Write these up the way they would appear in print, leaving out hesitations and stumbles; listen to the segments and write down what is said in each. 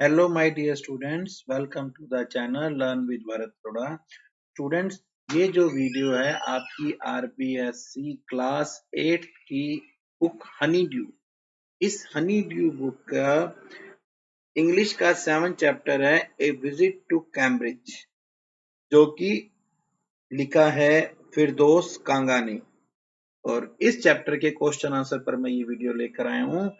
Hello, my dear students. Welcome to the channel Learn with Bharat Thoda. Students, ये जो video है आपकी RBSC class 8 की book Honey due, इस हनी ड्यू बुक का इंग्लिश का 7 चैप्टर है ए विजिट टू कैम्ब्रिज, जो कि लिखा है फिरदौस कांगा ने। और इस चैप्टर के क्वेश्चन आंसर पर मैं ये वीडियो लेकर आया हूँ।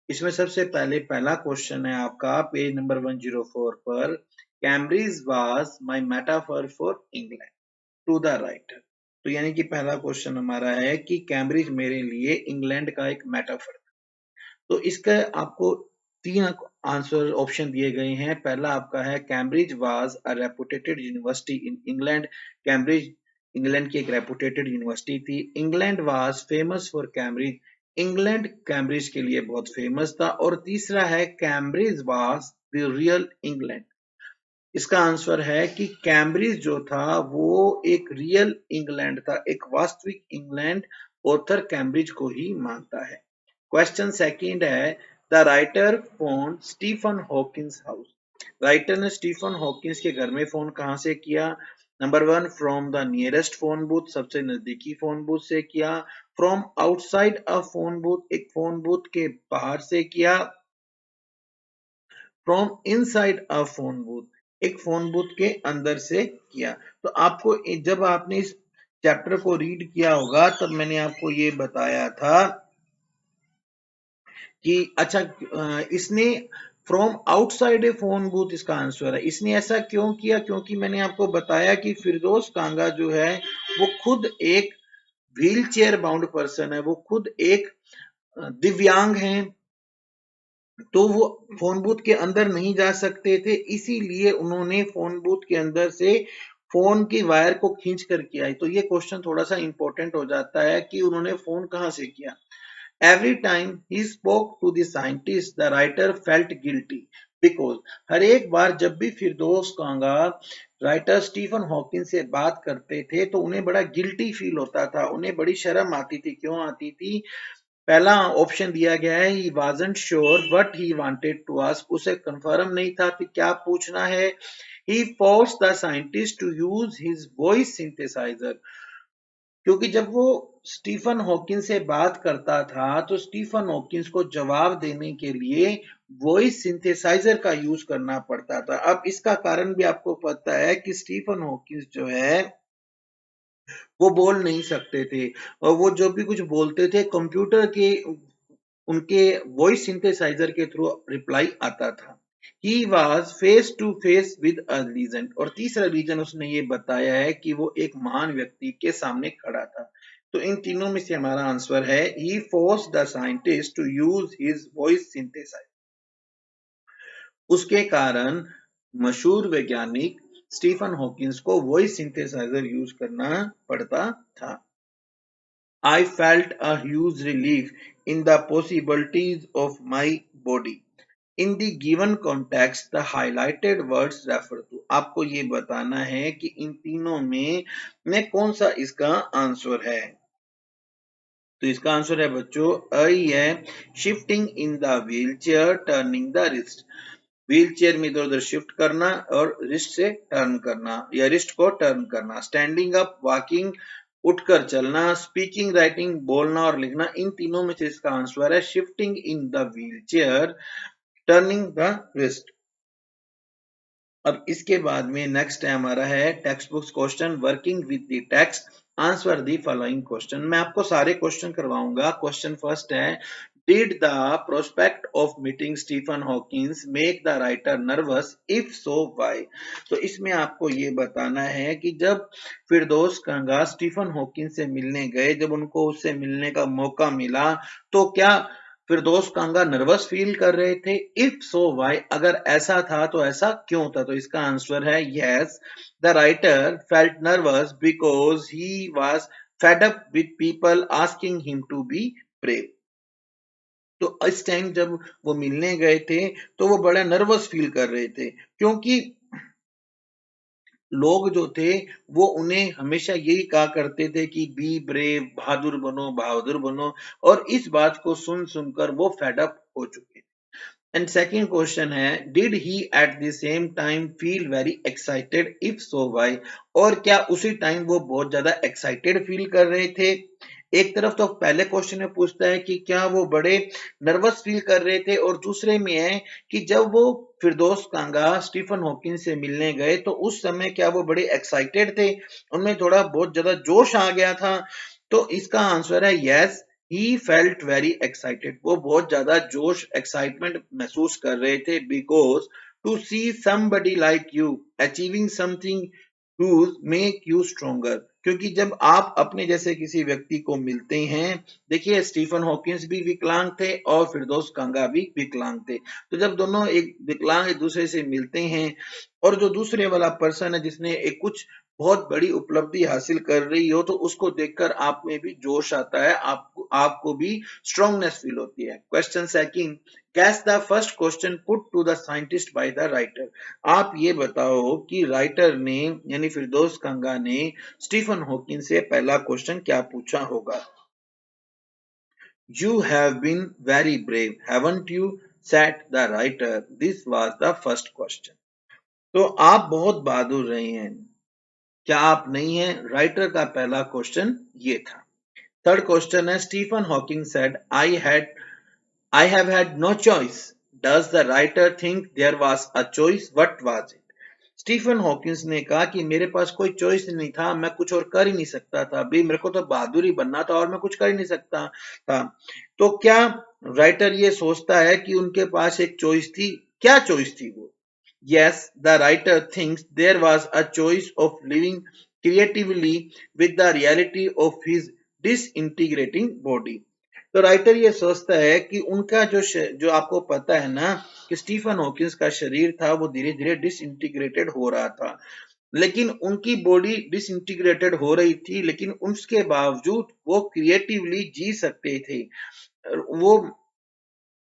इसमें सबसे पहला क्वेश्चन है आपका पेज नंबर 104 पर, Cambridge was my metaphor for England to the writer. तो यानी कि पहला क्वेश्चन हमारा है कि कैम्ब्रिज मेरे लिए इंग्लैंड का एक मेटाफर। तो इसका आपको तीन आंसर ऑप्शन दिए गए हैं। पहला आपका है Cambridge was a reputed university in England. Cambridge England की एक रेपुटेटेड यूनिवर्सिटी थी। England was famous for Cambridge. England Cambridge के लिए बहुत फेमस था। और तीसरा है Cambridge was the real England. इसका आंसर है कि कैम्ब्रिज जो था वो एक रियल इंग्लैंड था, एक वास्तविक इंग्लैंड ऑथर कैम्ब्रिज को ही मानता है। क्वेश्चन सेकंड है, the writer phone Stephen Hawkins house. Writer ने स्टीफन हॉकिंस के घर में फोन कहां से किया? Number 1, from the nearest phone booth, सबसे नजदीकी फोन बूथ से किया। From outside a phone booth, एक फोन बूथ के बाहर से किया। From inside a phone booth, एक फोन बूथ के अंदर से किया। तो आपको जब आपने इस चैप्टर को रीड किया होगा तब मैंने आपको ये बताया था कि अच्छा, इसने from outside A phone booth इसका आंसर है। इसने ऐसा क्यों किया? क्योंकि मैंने आपको बताया कि फिरदौस कांगा जो है वो खुद एक व्हील चेयर बाउंड पर्सन है, वो खुद एक दिव्यांग हैं। तो वो फोन बूथ के अंदर नहीं जा सकते थे, इसीलिए उन्होंने फोन बूथ के अंदर से फोन की वायर को खींच कर किया। तो ये क्वेश्चन थोड़ा सा इंपॉर्टेंट हो जाता है कि उन्होंने फोन कहां से किया। Every time he spoke to the scientist the writer felt guilty because, हर एक बार जब भी Firdaus Kanga writer Stephen Hawkins से बात करते थे तो उन्हें बड़ा गिल्टी फील होता था, उन्हें बड़ी शर्म आती थी। क्यों आती थी? पहला ऑप्शन दिया गया है, he wasn't sure what he wanted to ask, उसे कंफर्म नहीं था कि क्या पूछना है। He forced the scientist to use his voice synthesiser, क्योंकि जब वो स्टीफन हॉकिंस से बात करता था तो स्टीफन हॉकिंस को जवाब देने के लिए वॉइस सिंथेसाइजर का यूज करना पड़ता था। अब इसका कारण भी आपको पता है कि स्टीफन हॉकिंस जो है वो बोल नहीं सकते थे, और वो जो भी कुछ बोलते थे कंप्यूटर के उनके वॉइस सिंथेसाइजर के थ्रू रिप्लाई आता था। He was face to face with a legend, और तीसरा रीजन उसने ये बताया है कि वो एक महान व्यक्ति के सामने खड़ा था। तो इन तीनों में से हमारा आंसर है, he force the scientist to use his voice synthesiser. उसके कारण मशहूर वैज्ञानिक स्टीफन हॉकिंस को वॉइस सिंथेसाइजर यूज करना पड़ता था। I felt a huge relief in the possibilities of my body. In the given context, the highlighted words refer to. आपको ये बताना है कि इन तीनों में कौन सा इसका आंसर है। तो इसका आंसर है बच्चों आई है, shifting in the wheel chair, turning the wrist. Wheel chair में इधर उधर शिफ्ट करना और रिस्ट से टर्न करना या रिस्ट को टर्न करना। स्टैंडिंग अप, वॉकिंग, उठकर चलना। स्पीकिंग, राइटिंग, बोलना और लिखना। इन तीनों में से इसका आंसर है shifting in the wheel chair, turning the wrist. अब इसके बाद में नेक्स्ट है हमारा है text books question, working with the text, answer the following question. मैं आपको सारे क्वेश्चन करवाऊंगा। क्वेश्चन फर्स्ट है, did the prospect of meeting Stephen Hawkins make the writer nervous, if so why. तो इसमें आपको ये बताना है कि जब फिरदौस कांगा स्टीफन हॉकिंस से मिलने गए, जब उनको उससे मिलने का मौका मिला तो क्या फिरदौस कांगा नर्वस फील कर रहे थे? इफ सो व्हाई, अगर ऐसा था तो ऐसा क्यों था? तो इसका आंसर है yes, the writer felt nervous because he was fed up with people asking him to be brave. तो इस टाइम जब वो मिलने गए थे तो वो बड़ा नर्वस फील कर रहे थे, क्योंकि लोग जो थे वो उन्हें हमेशा यही कहा करते थे कि बी ब्रेव, बहादुर बनो, बहादुर बनो, और इस बात को सुन सुनकर वो फेड अप हो चुके। एंड सेकंड क्वेश्चन है, did he at the same time feel very excited, if so why? और क्या उसी टाइम वो बहुत ज्यादा एक्साइटेड फील कर रहे थे? एक तरफ तो पहले क्वेश्चन में पूछता है कि क्या वो बड़े नर्वस फील कर रहे थे, और दूसरे में है कि जब वो फिरदौस कांगा स्टीफन हॉकिंग से मिलने गए तो उस समय क्या वो बड़े एक्साइटेड थे, उनमें थोड़ा बहुत ज्यादा जोश आ गया था? तो इसका आंसर है yes, he felt very excited. वो बहुत ज्यादा जोश एक्साइटमेंट महसूस कर रहे थे, because to see somebody like you achieving something who's make you stronger। क्योंकि जब आप अपने जैसे किसी व्यक्ति को मिलते हैं, देखिए स्टीफन हॉकिंस भी विकलांग थे और फिरदौस कांगा भी विकलांग थे, तो जब दोनों एक विकलांग एक दूसरे से मिलते हैं और जो दूसरे वाला पर्सन है जिसने एक कुछ बहुत बड़ी उपलब्धि हासिल कर रही हो, तो उसको देखकर आप में भी जोश आता है, आपको भी स्ट्रांगनेस फील होती है। Question second, guess the first question put to the scientist by the writer। आप ये बताओ कि राइटर ने यानी फिरदौस कांगा ने स्टीफन हॉकिंग से पहला क्वेश्चन क्या पूछा होगा? You have been very brave, haven't you? said the writer। This was the first question। तो आप बहुत बहादुर रहे हैं, क्या आप नहीं हैं? राइटर का पहला क्वेश्चन ये था। थर्ड क्वेश्चन है, Stephen Hawking said I have had no choice। Does the writer think there was a choice? What was it? Stephen Hawkins ने कहा कि मेरे पास कोई चॉइस नहीं था, मैं कुछ और कर ही नहीं सकता था, भाई मेरे को तो बहादुर ही बनना था और मैं कुछ कर ही नहीं सकता था। तो क्या राइटर ये सोचता है कि उनके पास एक चॉइस थी? क्या चॉइस थी वो? Yes, the writer thinks there was a choice of living creatively with the reality of his disintegrating body। तो राइटर ये सोचता है कि उनका जो आपको पता है ना कि स्टीफन हॉकिंस का शरीर था वो धीरे धीरे डिसइंटीग्रेटेड हो रहा था, लेकिन उनकी बॉडी डिसइंटीग्रेटेड हो रही थी, लेकिन उसके बावजूद वो क्रिएटिवली जी सकते थे, वो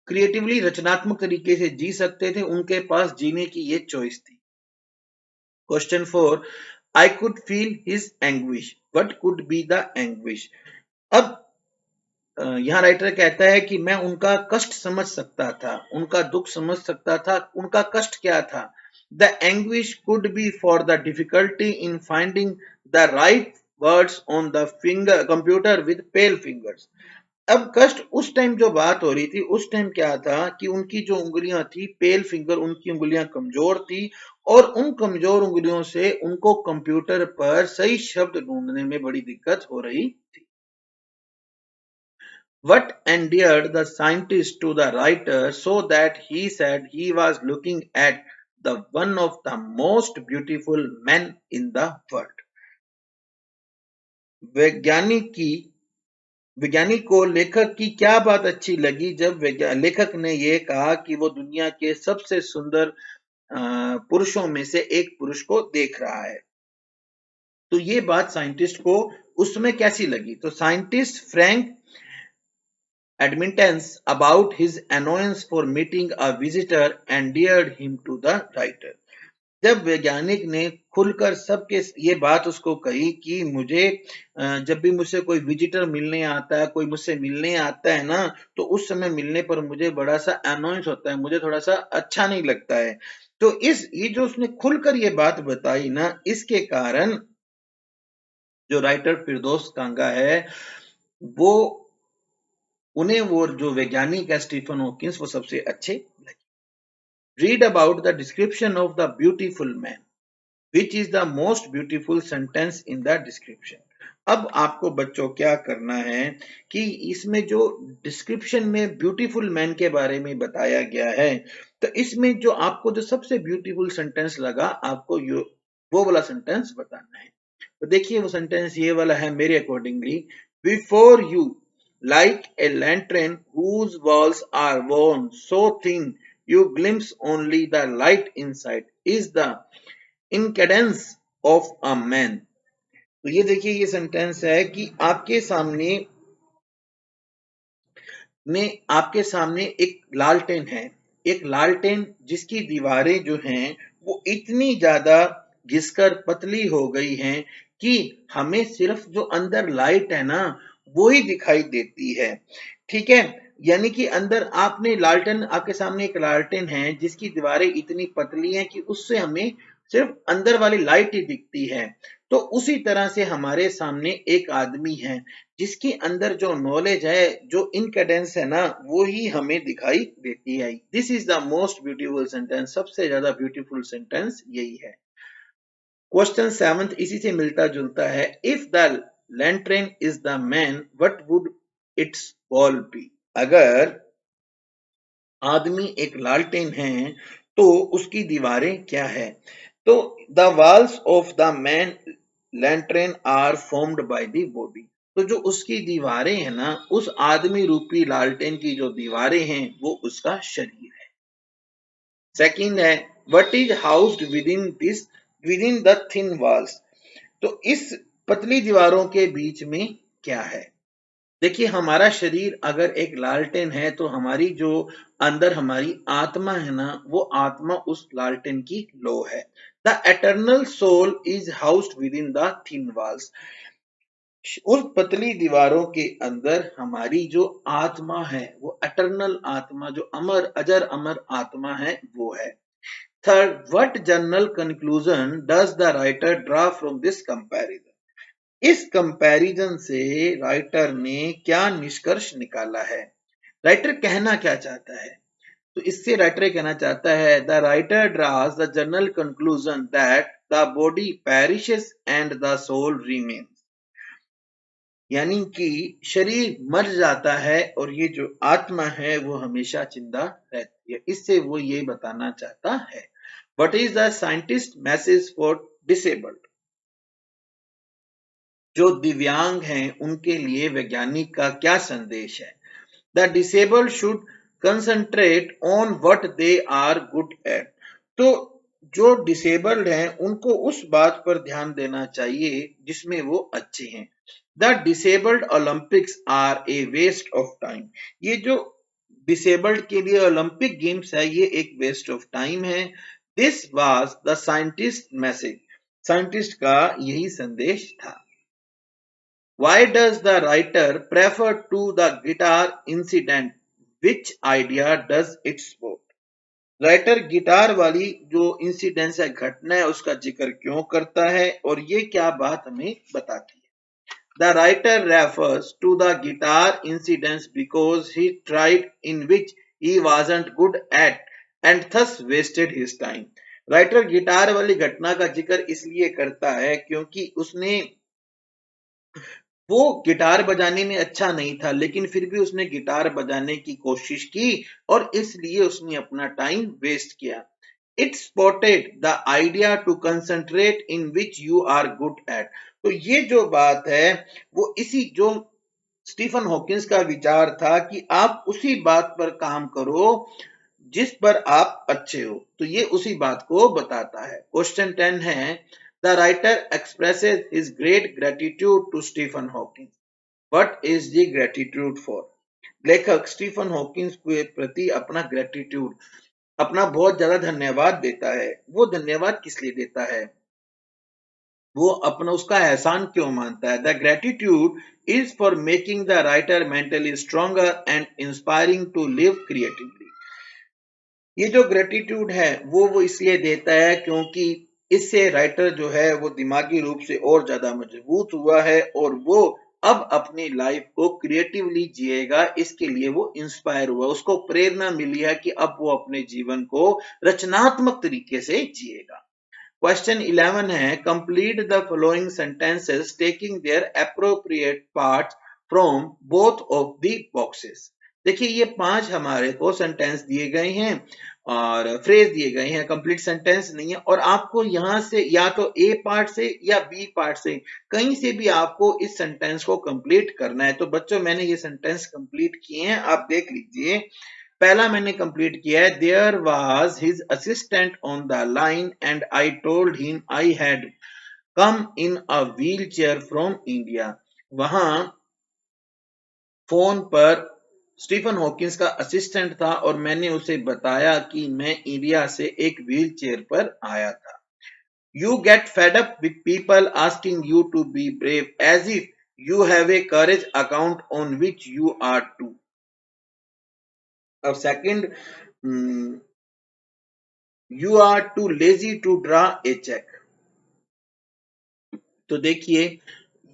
क्रिएटिवली रचनात्मक तरीके से जी सकते थे, उनके पास जीने की ये चॉइस थी। Question 4, I could feel his anguish, what could be the anguish? अब यहाँ राइटर कहता है कि मैं उनका कष्ट समझ सकता था, उनका दुख समझ सकता था। उनका कष्ट क्या था? The anguish could be for the difficulty in finding the right words on the finger computer with pale fingers. अब कष्ट उस टाइम जो बात हो रही थी, उस टाइम क्या था कि उनकी जो उंगलियां थी पेल फिंगर, उनकी उंगलियां कमजोर थी और उन कमजोर उंगलियों से उनको कंप्यूटर पर सही शब्द ढूंढने में बड़ी दिक्कत हो रही थी। What endeared the scientist to the writer so that he said he was looking at the one of the most beautiful men in the world। वैज्ञानिक की वैज्ञानिक को लेखक की क्या बात अच्छी लगी जब लेखक ने यह कहा कि वो दुनिया के सबसे सुंदर पुरुषों में से एक पुरुष को देख रहा है। तो ये बात साइंटिस्ट को उस समय कैसी लगी? तो scientist Frank admittance about his annoyance for meeting a visitor endeared him to the writer। जब वैज्ञानिक ने खुलकर सबके ये बात उसको कही कि मुझे जब भी मुझसे कोई विजिटर मिलने आता है, कोई मुझसे मिलने आता है ना, तो उस समय मिलने पर मुझे बड़ा सा अनोयंस होता है, मुझे थोड़ा सा अच्छा नहीं लगता है। तो ये जो उसने खुलकर ये बात बताई ना, इसके कारण जो राइटर फिरदौस कांगा है वो उन्हें वो जो वैज्ञानिक है स्टीफन हॉकिंस वो सबसे अच्छे लगे। Read about the description of the beautiful man, which is the most beautiful sentence in the description. अब आपको बच्चों क्या करना है कि इसमें जो डिस्क्रिप्शन में ब्यूटीफुल मैन के बारे में बताया गया है, तो इसमें जो आपको जो सबसे ब्यूटीफुल सेंटेंस लगा, आपको वो वाला सेंटेंस बताना है। तो देखिए वो सेंटेंस ये वाला है मेरे accordingly, before you like a lantern whose walls are worn so thin you glimpse only the light inside is the incandescence of a man। तो ये देखिए ये सेंटेंस है कि आपके सामने एक लालटेन है, एक लालटेन जिसकी दीवारें जो हैं वो इतनी ज्यादा घिसकर पतली हो गई हैं कि हमें सिर्फ जो अंदर लाइट है ना वो ही दिखाई देती है। ठीक है, यानी कि अंदर आपने लालटेन, आपके सामने एक लालटेन है जिसकी दीवारें इतनी पतली हैं कि उससे हमें सिर्फ अंदर वाली लाइट ही दिखती है। तो उसी तरह से हमारे सामने एक आदमी है जिसके अंदर जो नॉलेज है, जो इनकेडेंस है ना, वो ही हमें दिखाई देती है। This is the most beautiful sentence, सबसे ज्यादा ब्यूटीफुल सेंटेंस यही है। क्वेश्चन 7 इसी से मिलता जुलता है। If the lantern is the man, what would its ball be? अगर आदमी एक लालटेन है तो उसकी दीवारें क्या है? तो the walls of the man lantern are formed by the body. तो जो उसकी दीवारें हैं ना, उस आदमी रूपी लालटेन की जो दीवारें हैं वो उसका शरीर है। सेकंड है, what is housed within the thin walls? तो इस पतली दीवारों के बीच में क्या है? देखिए, हमारा शरीर अगर एक लालटेन है तो हमारी जो अंदर हमारी आत्मा है ना, वो आत्मा उस लालटेन की लो है। The eternal soul is housed within the thin walls. उस पतली दीवारों के अंदर हमारी जो आत्मा है, वो एटर्नल आत्मा, जो अमर अजर अमर आत्मा है, वो है। Third, what general conclusion does the writer draw from this comparison? इस कंपैरिजन से राइटर ने क्या निष्कर्ष निकाला है? राइटर कहना क्या चाहता है? तो इससे राइटर कहना चाहता है, the writer draws the general conclusion that the body perishes and the soul remains. यानी कि शरीर मर जाता है और ये जो आत्मा है वो हमेशा जिंदा रहती है। इससे वो ये बताना चाहता है। What is the scientist message for disabled? जो दिव्यांग हैं उनके लिए वैज्ञानिक का क्या संदेश है? The disabled should concentrate on what they are good at. तो जो डिसेबल्ड हैं उनको उस बात पर ध्यान देना चाहिए जिसमें वो अच्छे हैं। The disabled Olympics are a waste of time. ये जो डिसेबल्ड के लिए ओलंपिक गेम्स है ये एक वेस्ट ऑफ टाइम है। This was the scientist message. Scientist का यही संदेश था। Why does the writer prefer to the guitar incident? Which idea does it support? Writer guitar वाली जो इंसिडेंस है, घटना है, उसका जिक्र क्यों करता है और ये क्या बात हमें बताती है? The writer refers to the guitar incidents because he tried in which he wasn't good at and thus wasted his time. Writer guitar वाली घटना का जिक्र इसलिए करता है क्योंकि उसने वो गिटार बजाने में अच्छा नहीं था, लेकिन फिर भी उसने गिटार बजाने की कोशिश की और इसलिए उसने अपना टाइम वेस्ट किया। It spotted the idea to concentrate in which you are good at. तो ये जो बात है वो इसी जो स्टीफन हॉकिंस का विचार था कि आप उसी बात पर काम करो जिस पर आप अच्छे हो। तो ये उसी बात को बताता है। क्वेश्चन 10 है, the writer expresses his great gratitude to Stephen Hawkins. What is the gratitude for? लेखक स्टीफन हॉकिंस के प्रति अपना ग्रेटिट्यूड, अपना बहुत ज्यादा धन्यवाद देता है। वो धन्यवाद किस लिए देता है? वो अपना उसका एहसान क्यों मानता है? The gratitude is for making the writer mentally stronger and inspiring to live creatively. ये जो ग्रेटिट्यूड है वो इसलिए देता है क्योंकि इससे राइटर जो है वो दिमागी रूप से और ज्यादा मजबूत हुआ है और वो अब अपनी लाइफ को क्रिएटिवली जिएगा। इसके लिए वो इंस्पायर हुआ, उसको प्रेरणा मिली है कि अब वो अपने जीवन को रचनात्मक तरीके से जिएगा। क्वेश्चन 11 है, complete the following sentences taking their appropriate parts from both of the boxes. देखिए, ये 5 हमारे को सेंटेंस दिए गए हैं और फ्रेज दिए गए हैं, कंप्लीट सेंटेंस नहीं है। और आपको यहां से या तो ए पार्ट से या बी पार्ट से कहीं से भी आपको इस सेंटेंस को कंप्लीट करना है। तो बच्चों, मैंने ये सेंटेंस कंप्लीट किए हैं, आप देख लीजिए। पहला मैंने कंप्लीट किया है, there was his assistant on the line and I told him I had come in a wheel chair from India. वहां फोन पर स्टीफन हॉकिंस का असिस्टेंट था और मैंने उसे बताया कि मैं इंडिया से एक व्हील चेयर पर आया था। You get fed up with people asking you to be brave as if you have a courage account on which you are to. अब second, you are too lazy to draw a cheque. तो देखिए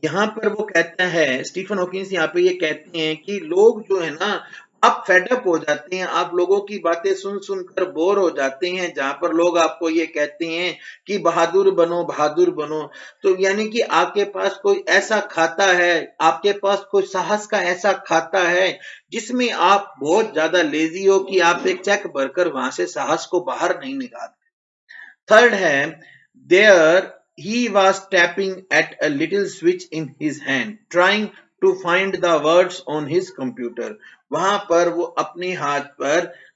यहाँ पर वो कहता है, Stephen Hawkins यहाँ पे ये कहते हैं कि लोग जो है ना, आप फेडअप हो जाते हैं, आप लोगों की बातें सुन सुनकर बोर हो जाते हैं, जहां पर लोग आपको ये कहते हैं कि बहादुर बनो बहादुर बनो। तो यानी कि आपके पास कोई ऐसा खाता है, आपके पास कोई साहस का ऐसा खाता है जिसमें आप बहुत ज्यादा लेजी हो कि आप एक चेक भरकर वहां से साहस को बाहर नहीं निकालते। थर्ड है, there he was tapping at a little switch in his hand, trying to find the words on his computer। वहां पर वो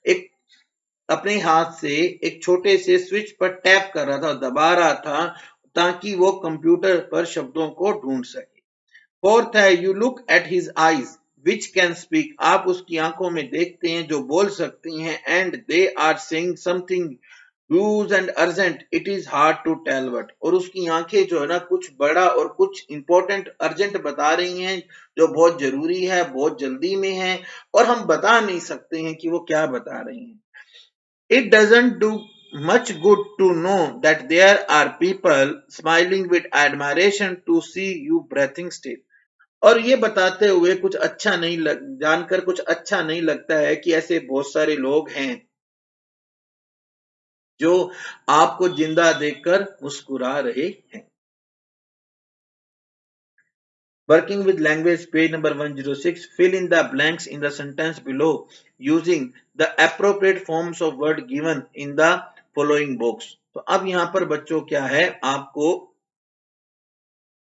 एक अपने हाथ से एक छोटे से स्विच पर टैप कर रहा था, दबा रहा था, ताकि वो कंप्यूटर पर शब्दों को ढूंढ सके। फोर्थ है, you look at his eyes which can speak. आप उसकी आंखों में देखते हैं जो बोल सकती हैं, and they are saying something huge and urgent, it is hard to tell what. और उसकी आंखें जो है ना, कुछ बड़ा और कुछ इंपॉर्टेंट अर्जेंट बता रही हैं, जो बहुत जरूरी है, बहुत जल्दी में है, और हम बता नहीं सकते हैं कि वो क्या बता रही हैं। It doesn't do much good to know that there are people smiling with admiration to see you breathing still। और ये बताते हुए कुछ अच्छा नहीं जानकर कुछ अच्छा नहीं लगता है कि ऐसे बहुत सारे लोग हैं जो आपको जिंदा देखकर मुस्कुरा रहे हैं। Working with language, page number 106, fill in the blanks in the sentence below using the appropriate forms of word given in the following box। तो अब यहाँ पर बच्चों क्या है, आपको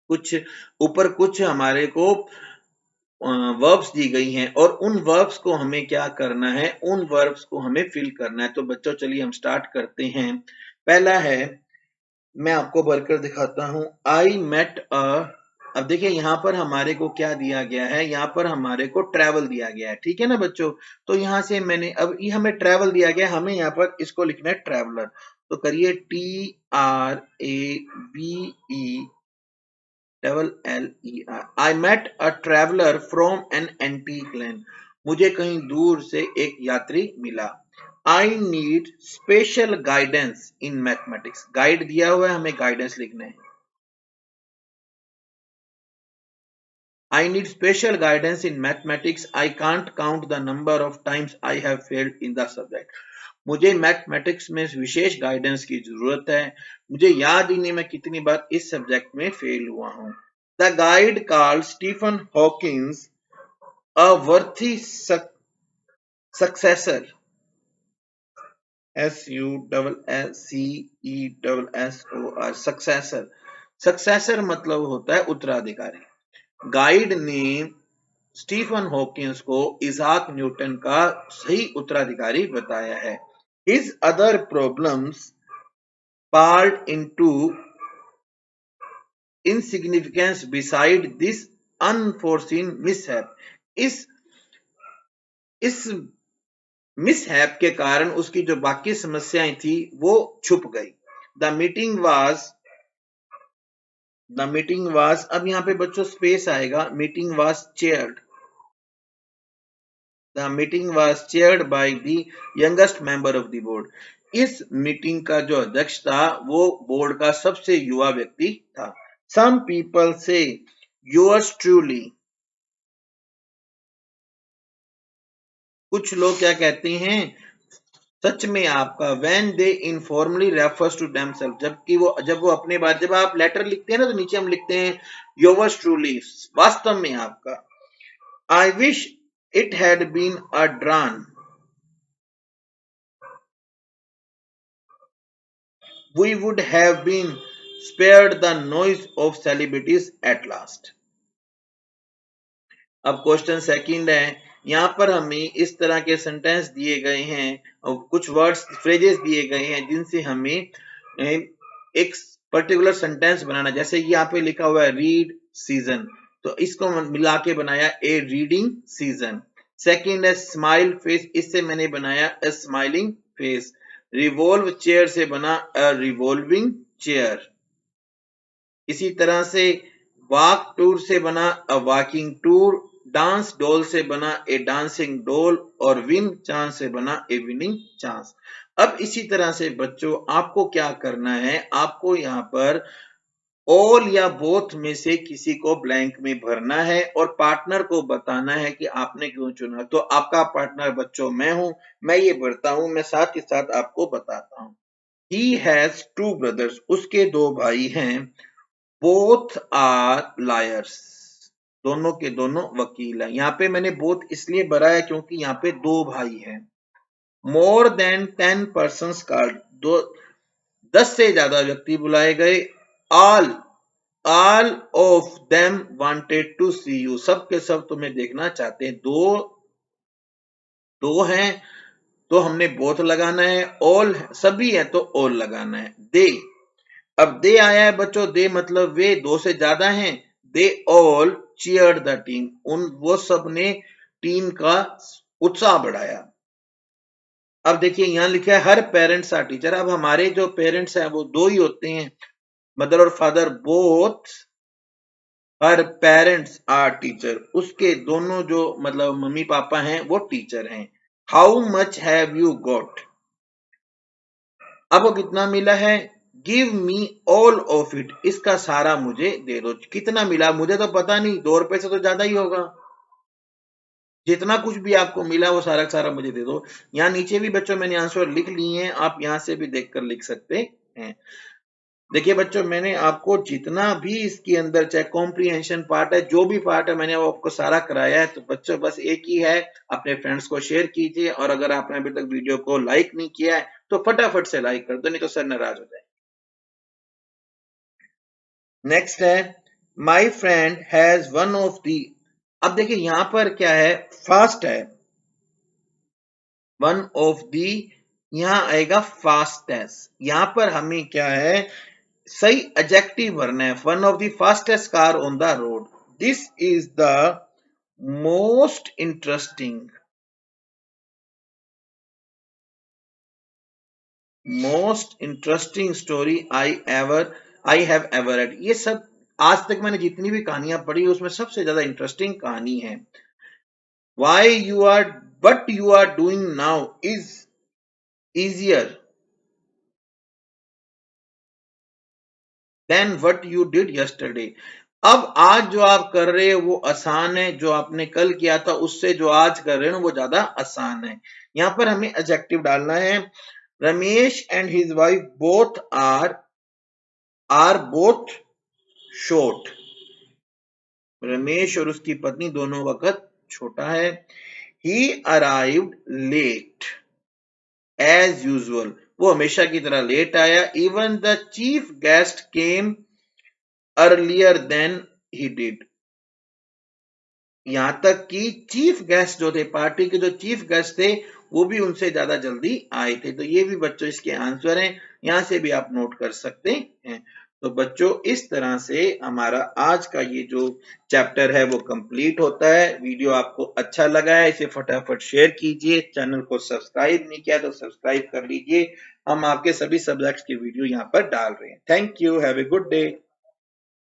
कुछ ऊपर कुछ हमारे को वर्ब्स दी गई हैं, और उन वर्ब्स को हमें क्या करना है, उन वर्ब्स को हमें फिल करना है। तो बच्चों चलिए हम स्टार्ट करते हैं। पहला है, मैं आपको भरकर दिखाता हूं, आई मेट अ। अब देखिए यहाँ पर हमारे को क्या दिया गया है, यहाँ पर हमारे को ट्रैवल दिया गया है, ठीक है ना बच्चों। तो यहाँ से मैंने, अब ये हमें ट्रैवल दिया गया, हमें यहाँ पर इसको लिखना है ट्रैवलर। तो करिए TRAVE LLER। I met a traveller from an antique land. मुझे कहीं दूर से एक यात्री मिला। I need special guidance in mathematics. Guide दिया हुआ है, हमें गाइडेंस लिखना है। I need special guidance in mathematics. I can't count the number of times I have failed in the subject। मुझे मैथमेटिक्स में विशेष गाइडेंस की जरूरत है, मुझे याद ही नहीं मैं कितनी बार इस सब्जेक्ट में फेल हुआ हूं। The guide called Stephen Hawkins a worthy successor. SUSSESSOR, successor. Successor मतलब होता है उत्तराधिकारी। गाइड ने स्टीफन हॉकिंस को इजाक न्यूटन का सही उत्तराधिकारी बताया है। His other problems palled into insignificance beside this unforeseen mishap। इस मिसहैप के कारण उसकी जो बाकी समस्याएं थी वो छुप गई। द मीटिंग वाज, अब यहाँ पे बच्चों स्पेस आएगा, meeting was chaired. The meeting was chaired by the youngest member of the board। इस मीटिंग का जो अध्यक्ष था वो बोर्ड का सबसे युवा व्यक्ति था। Some people say yours truly। कुछ लोग क्या कहते हैं, सच में आपका। When they informally refers to themselves, जब वो अपने बात, जब आप लेटर लिखते हैं ना तो नीचे हम लिखते हैं yours truly, वास्तव में आपका। I wish it had been a drawn। We would have been spared the noise of celebrities at last। अब क्वेश्चन सेकंड है, यहां पर हमें इस तरह के सेंटेंस दिए गए हैं और कुछ वर्ड्स फ्रेजेस दिए गए हैं जिनसे हमें एक पर्टिकुलर सेंटेंस बनाना। जैसे यहाँ पे लिखा हुआ है रीड सीजन, तो इसको मिला के बनाया ए रीडिंग सीजन। सेकंड है स्माइल फेस, इससे मैंने बनाया अ स्माइलिंग फेस। रिवॉल्व चेयर से बना अ रिवॉल्विंग चेयर। इसी तरह से वॉक टूर से बना a walking tour. Dance doll से बना ए डांसिंग डॉल और विन चांस से बना ए विनिंग चांस। अब इसी तरह से बच्चों आपको क्या करना है, आपको यहाँ पर ऑल या बोथ में से किसी को ब्लैंक में भरना है और पार्टनर को बताना है कि आपने क्यों चुना। तो आपका पार्टनर बच्चों मैं हूं, मैं ये भरता हूं, मैं साथ ही साथ आपको बताता हूं। ही हैज टू ब्रदर्स, उसके दो भाई हैं। बोथ आर लायर्स, दोनों के दोनों वकील हैं। यहाँ पे मैंने बोथ इसलिए भरा है क्योंकि यहाँ पे दो भाई हैं। मोर देन 10 पर्सन कॉल्ड, 10 से ज्यादा व्यक्ति बुलाए गए। All of them wanted to see you, सब के सब तुम्हें देखना चाहते हैं। दो हैं तो हमने बोथ लगाना है, ऑल सभी है तो ऑल लगाना है। दे, अब दे आया है बच्चों, दे मतलब वे, दो से ज्यादा हैं। They all cheered the team, उन वो सब ने टीम का उत्साह बढ़ाया। अब देखिए यहां लिखा है हर पेरेंट्स आर टीचर। अब हमारे जो पेरेंट्स हैं वो दो ही होते हैं, मदर और father both. Her parents are teacher, उसके दोनों जो मतलब मम्मी पापा हैं वो टीचर हैं। How much have you got, अब कितना मिला है। Give me all of it, इसका सारा मुझे दे दो। कितना मिला मुझे तो पता नहीं, 2 रुपए से तो ज्यादा ही होगा। जितना कुछ भी आपको मिला वो सारा सारा मुझे दे दो। यहाँ नीचे भी बच्चों मैंने आंसर लिख लिए हैं, आप यहाँ से भी देखकर लिख सकते हैं। देखिए बच्चों मैंने आपको जितना भी इसके अंदर चाहे कॉम्प्रीहेंशन पार्ट है, जो भी पार्ट है, मैंने वो आपको सारा कराया है। तो बच्चों बस एक ही है, अपने फ्रेंड्स को शेयर कीजिए और अगर आपने अभी तक वीडियो को लाइक नहीं किया है तो फटाफट से लाइक कर दो, नहीं तो सर नाराज हो जाए। नेक्स्ट है my friend has one of the, अब देखिए यहां पर क्या है, फास्ट है, वन ऑफ दी, यहां आएगा फास्टेस्ट। यहां पर हमें क्या है, सही एडजेक्टिव भरना है। One of the fastest car on the road, this is the most interesting story I have ever read. ये सब आज तक मैंने जितनी भी कहानियां पढ़ी उसमें सबसे ज्यादा इंटरेस्टिंग कहानी है। Why you are what you are doing now is easier than what you did yesterday, अब आज जो आप कर रहे हो वो आसान है, जो आपने कल किया था उससे जो आज कर रहे हो वो ज्यादा आसान है। यहां पर हमें एडजेक्टिव डालना है। Ramesh and his wife both are both short, Ramesh और उसकी पत्नी दोनों वक्त छोटा है। He arrived late as usual, वो हमेशा की तरह लेट आया। Even the chief guest came earlier than he did, यहां तक कि चीफ गेस्ट जो थे, पार्टी के जो चीफ गेस्ट थे वो भी उनसे ज्यादा जल्दी आए थे। तो ये भी बच्चों इसके आंसर हैं, यहां से भी आप नोट कर सकते हैं। तो बच्चों इस तरह से हमारा आज का ये जो चैप्टर है वो कंप्लीट होता है। वीडियो आपको अच्छा लगा है इसे फटाफट शेयर कीजिए, चैनल को सब्सक्राइब नहीं किया तो सब्सक्राइब कर लीजिए। हम आपके सभी सब्जेक्ट्स की वीडियो यहाँ पर डाल रहे हैं। Thank you, have a good day.